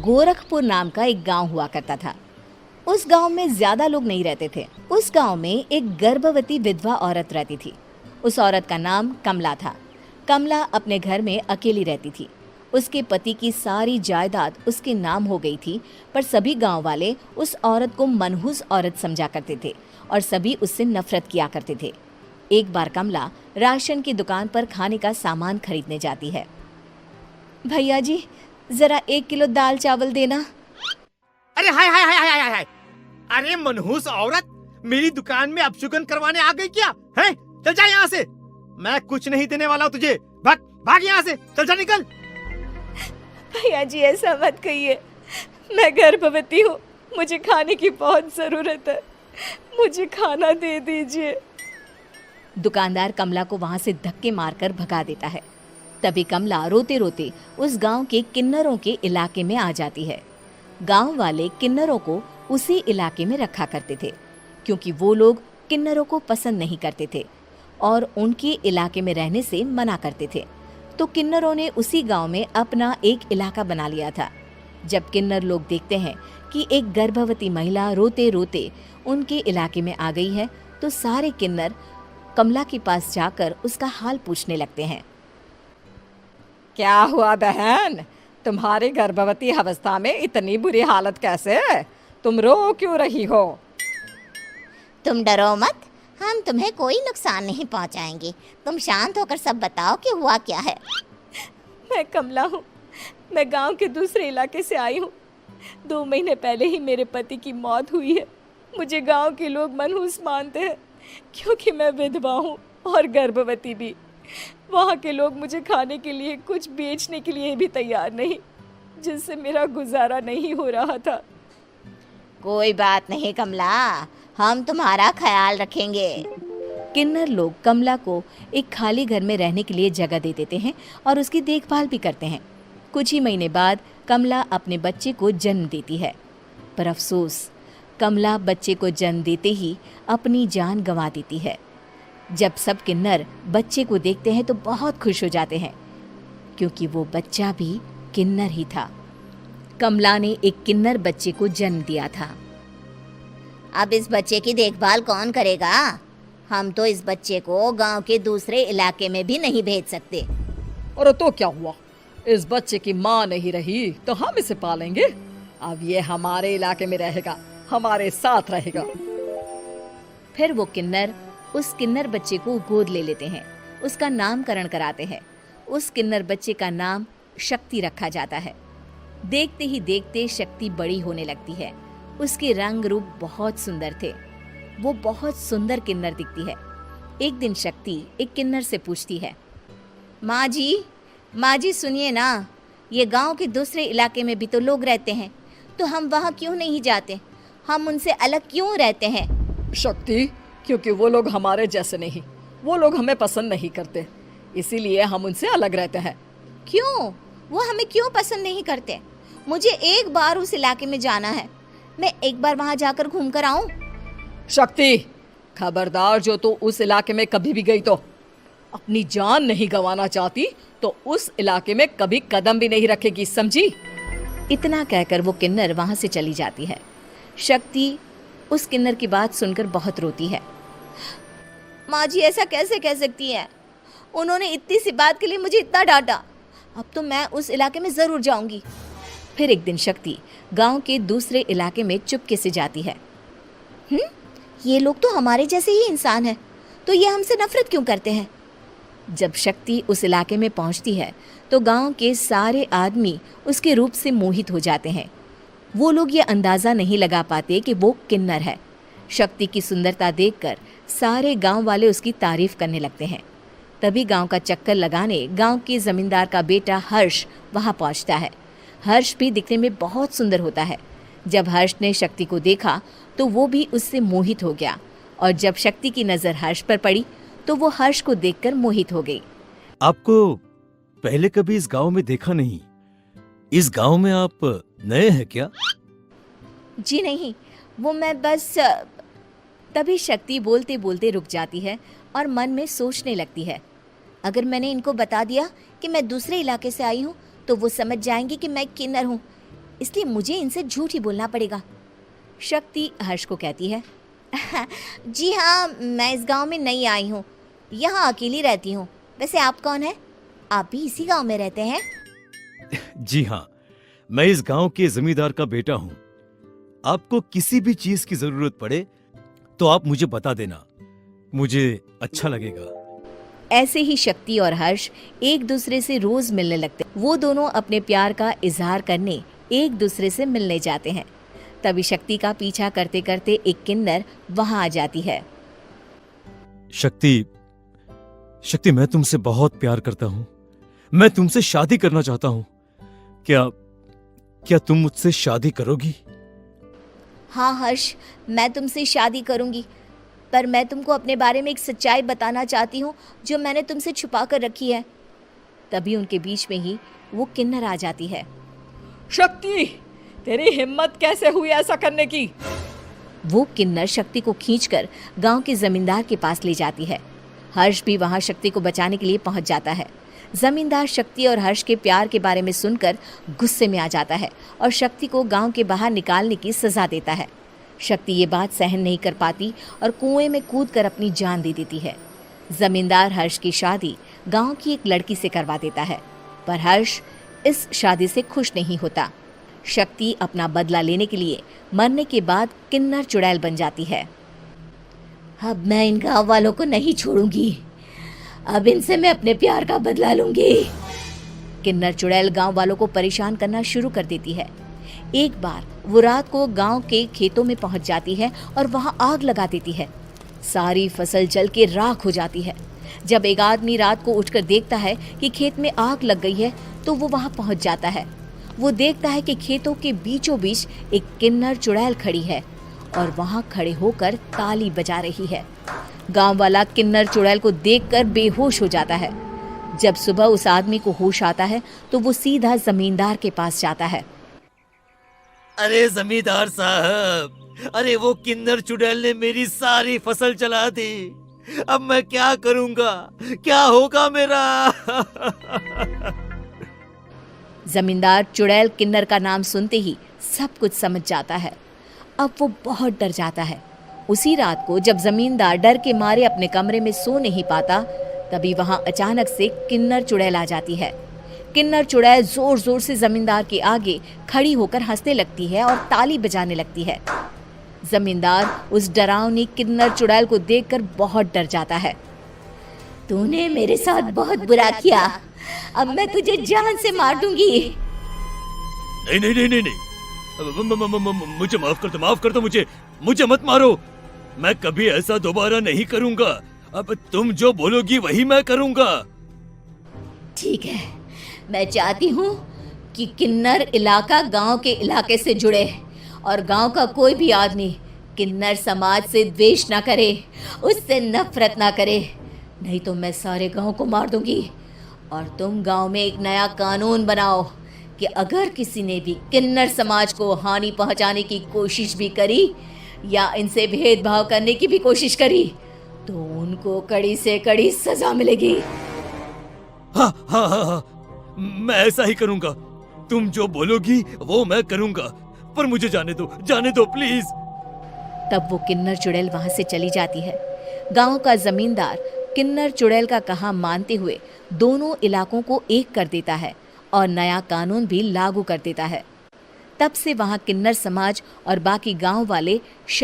गोरखपुर नाम का एक गांव हुआ करता था। उस गांव में ज्यादा लोग नहीं रहते थे। उस गांव में एक गर्भवती विधवा औरत रहती थी। उस औरत का नाम कमला था। कमला अपने घर में अकेली रहती थी। उसके पति की सारी जायदाद उसके नाम हो गई थी, पर सभी गांव वाले उस औरत को मनहूस औरत समझा करते थे और सभी उससे नफरत किया करते थे। एक बार कमला राशन की दुकान पर खाने का सामान खरीदने जाती है। भैया जी, जरा 1 किलो दाल चावल देना। अरे हाय हाय हाय हाय हाय हाय! अरे मनहूस औरत, मेरी दुकान में अपशुगन करवाने आ गई क्या? हैं? चल जा यहाँ से। मैं कुछ नहीं देने वाला हूँ तुझे। भाग भाग यहाँ से, चल जा, निकल। भैया जी, ऐसा मत कहिए। मैं गर्भवती हूँ, मुझे खाने की बहुत जरूरत है, मुझे खाना दे दीजिए। दुकानदार कमला को वहां से धक्के मारकर भगा देता है। तभी कमला रोते रोते उस गांव के किन्नरों के इलाके में आ जाती है। गांव वाले किन्नरों को उसी इलाके में रखा करते थे, क्योंकि वो लोग किन्नरों को पसंद नहीं करते थे और उनके इलाके में रहने से मना करते थे। तो किन्नरों ने उसी गांव में अपना एक इलाका बना लिया था। जब किन्नर लोग देखते हैं कि एक गर्भवती महिला रोते रोते उनके इलाके में आ गई है, तो सारे किन्नर कमला के पास जाकर उसका हाल पूछने लगते हैं। क्या हुआ बहन, तुम्हारी गर्भवती अवस्था में इतनी बुरी हालत कैसे? तुम रो क्यों रही हो? तुम डरो मत, हम तुम्हें कोई नुकसान नहीं पहुंचाएंगे। तुम शांत होकर सब बताओ कि हुआ क्या है। मैं कमला हूँ, मैं गांव के दूसरे इलाके से आई हूँ। 2 महीने पहले ही मेरे पति की मौत हुई है। मुझे गांव के लोग मनहूस मानते हैं, क्योंकि मैं विधवा हूँ और गर्भवती भी। वहाँ के लोग मुझे खाने के लिए कुछ बेचने के लिए भी तैयार नहीं, जिससे मेरा गुजारा नहीं हो रहा था। कोई बात नहीं कमला, हम तुम्हारा ख्याल रखेंगे। किन्नर लोग कमला को एक खाली घर में रहने के लिए जगह दे देते हैं और उसकी देखभाल भी करते हैं। कुछ ही महीने बाद कमला अपने बच्चे को जन्म देती है, पर अफसोस, कमला बच्चे को जन्म देते ही अपनी जान गंवा देती है। जब सब किन्नर बच्चे को देखते हैं तो बहुत खुश हो जाते हैं, क्योंकि वो बच्चा भी किन्नर ही था। कमला ने एक किन्नर बच्चे को जन्म दिया था। अब इस बच्चे की देखभाल कौन करेगा? हम तो इस बच्चे को गांव के दूसरे इलाके में भी नहीं भेज सकते। और तो क्या हुआ, इस बच्चे की माँ नहीं रही तो हम इसे पालेंगे। अब ये हमारे इलाके में रहेगा, हमारे साथ रहेगा। फिर वो किन्नर उस किन्नर बच्चे को गोद ले लेते हैं, उसका नामकरण कराते हैं। उस किन्नर बच्चे का नाम शक्ति रखा जाता है। देखते ही देखते शक्ति बड़ी होने लगती है। उसके रंग रूप बहुत सुंदर थे। वो बहुत सुंदर किन्नर दिखती है। एक दिन शक्ति एक किन्नर से पूछती है, माँ जी सुनिए ना, ये गांव के दूसरे इलाके में भी तो लोग रहते हैं, तो हम वहाँ क्यों नहीं जाते? हम उनसे अलग क्यों रहते हैं? शक्ति, क्योंकि वो लोग हमारे जैसे नहीं, वो लोग हमें पसंद नहीं करते, इसीलिए हम उनसे अलग रहते हैं। क्यों? वो हमें क्यों पसंद नहीं करते? मुझे एक बार उस इलाके में जाना है, मैं एक बार वहाँ जाकर घूम कर आऊँ। शक्ति, खबरदार, जो तू उस इलाके में कभी भी गई तो अपनी जान नहीं गंवाना चाहती तो उस इलाके में कभी कदम भी नहीं रखेगी, समझी? इतना कहकर वो किन्नर वहाँ से चली जाती है। शक्ति उस किन्नर की बात सुनकर बहुत रोती है। माँ जी, ऐसा कैसे कह सकती है? उन्होंने इतनी सी बात के लिए मुझे इतना डांटा। अब तो मैं उस इलाके में ज़रूर जाऊंगी। फिर एक दिन शक्ति गांव के दूसरे इलाके में चुपके से जाती है। ये लोग तो हमारे जैसे ही इंसान हैं, तो ये हमसे नफरत क्यों करते हैं? जब शक्ति उस इलाके में पहुंचती है तो गांव के सारे आदमी उसके रूप से मोहित हो जाते हैं। वो लोग ये अंदाज़ा नहीं लगा पाते कि वो किन्नर है। शक्ति की सुंदरता देखकर सारे गांव वाले उसकी तारीफ करने लगते हैं। तभी गांव का चक्कर लगाने गांव के जमींदार का बेटा हर्ष वहां पहुंचता है। हर्ष भी दिखने में बहुत सुंदर होता है। जब हर्ष ने शक्ति को देखा तो वो भी उससे मोहित हो गया, और जब शक्ति की नज़र हर्ष पर पड़ी तो वो हर्ष को देखकर मोहित हो गई। आपको पहले कभी इस गांव में देखा नहीं। इस गांव में आप नए हैं क्या? जी नहीं, वो मैं बस। तभी शक्ति बोलते बोलते रुक जाती है और मन में सोचने लगती है, अगर मैंने इनको बता दिया कि मैं दूसरे इलाके से आई हूँ तो वो समझ जाएंगे कि मैं किन्नर हूँ, इसलिए मुझे इनसे झूठ ही बोलना पड़ेगा। शक्ति हर्ष को कहती है, जी हाँ, मैं इस गांव में नई आई हूँ, यहाँ अकेली रहती हूँ। वैसे आप कौन है? आप भी इसी गांव में रहते हैं? जी हाँ, मैं इस गांव के जमींदार का बेटा हूँ। आपको किसी भी चीज की जरूरत पड़े तो आप मुझे बता देना, मुझे अच्छा लगेगा। ऐसे ही शक्ति और हर्ष एक दूसरे से रोज मिलने लगते। वो दोनों अपने प्यार का इजहार करने एक दूसरे से मिलने जाते हैं। तभी शक्ति का पीछा करते करते एक किन्नर वहां आ जाती है। शक्ति, मैं तुमसे बहुत प्यार करता हूँ। मैं तुमसे शादी करना चाहता हूँ। क्या तुम मुझसे शादी करोगी? हाँ हर्ष, मैं तुमसे शादी करूंगी, पर मैं तुमको अपने बारे में एक सच्चाई बताना चाहती हूँ जो मैंने तुमसे छुपा कर रखी है। तभी उनके बीच में ही वो किन्नर आ जाती है। शक्ति, तेरी हिम्मत कैसे हुई ऐसा करने की? वो किन्नर शक्ति को खींचकर गांव के जमींदार के पास ले जाती है। हर्ष भी वहां शक्ति को बचाने के लिए पहुंच जाता है। जमींदार शक्ति और हर्ष के प्यार के बारे में सुनकर गुस्से में आ जाता है और शक्ति को गांव के बाहर निकालने की सजा देता है। शक्ति ये बात सहन नहीं कर पाती और कुएं में कूदकर अपनी जान दे देती है। जमींदार हर्ष की शादी गांव की एक लड़की से करवा देता है, पर हर्ष इस शादी से खुश नहीं होता। शक्ति अपना बदला लेने के लिए मरने के बाद किन्नर चुड़ैल बन जाती है। अब मैं इन गाँव वालों को नहीं छोड़ूंगी, अब इनसे मैं अपने प्यार का बदला लूंगी। किन्नर चुड़ैल गांव वालों को परेशान करना शुरू कर देती है। एक बार वो रात को गांव के खेतों में पहुंच जाती है और वहां आग लगा देती है। सारी फसल जल के राख हो जाती है। जब एक आदमी रात को उठकर देखता है कि खेत में आग लग गई है तो वो वहां पहुंच जाता है। वो देखता है कि खेतों के बीचों बीच एक किन्नर चुड़ैल खड़ी है और वहां खड़े होकर ताली बजा रही है। गांव वाला किन्नर चुड़ैल को देखकर बेहोश हो जाता है। जब सुबह उस आदमी को होश आता है तो वो सीधा जमींदार के पास जाता है। अरे जमींदार साहब, अरे वो किन्नर चुड़ैल ने मेरी सारी फसल जला दी। अब मैं क्या करूंगा? क्या होगा मेरा? जमींदार चुड़ैल किन्नर का नाम सुनते ही सब कुछ समझ जाता है। अब वो बहुत डर जाता है। उसी रात को जब जमींदार डर के मारे अपने कमरे में सो नहीं पाता, तभी वहां अचानक से किन्नर चुड़ैल आ जाती है। किन्नर चुड़ैल जोर जोर से जमींदार के आगे खड़ी होकर हंसने लगती है और ताली बजाने लगती है। जमींदार उस डरावनी किन्नर चुड़ैल को देखकर बहुत डर जाता है। तूने मेरे साथ बहुत बुरा किया, अब मैं तुझे जान से मार दूंगी। नहीं नहीं नहीं नहीं, नहीं। मुझे माफ कर दो, मुझे मत मारो। मैं कभी ऐसा दोबारा नहीं करूंगा। अब तुम जो बोलोगी वही मैं करूंगा। ठीक है, मैं चाहती हूँ कि किन्नर इलाका गांव के इलाके से जुड़े और गांव का कोई भी आदमी किन्नर समाज से द्वेष ना करे, उससे नफरत ना करे, नहीं तो मैं सारे गांव को मार दूंगी। और तुम गांव में एक नया कानून बनाओ कि अगर किसी ने भी किन्नर समाज को हानि पहुंचाने की कोशिश भी करी या इनसे भेदभाव करने की भी कोशिश करी तो उनको कड़ी से कड़ी सजा मिलेगी। हाँ हाँ हाँ हाँ, मैं ऐसा ही करूंगा। तुम जो बोलोगी वो मैं करूंगा, पर मुझे जाने दो प्लीज। तब वो किन्नर चुड़ैल वहां से चली जाती है। गांव का जमींदार किन्नर चुड़ैल का कहा मानते हुए दोनों इलाकों को एक कर देता है और नया कानून भी लागू कर देता है। तब से वहां किन्नर समाज और बाकी गांव वाले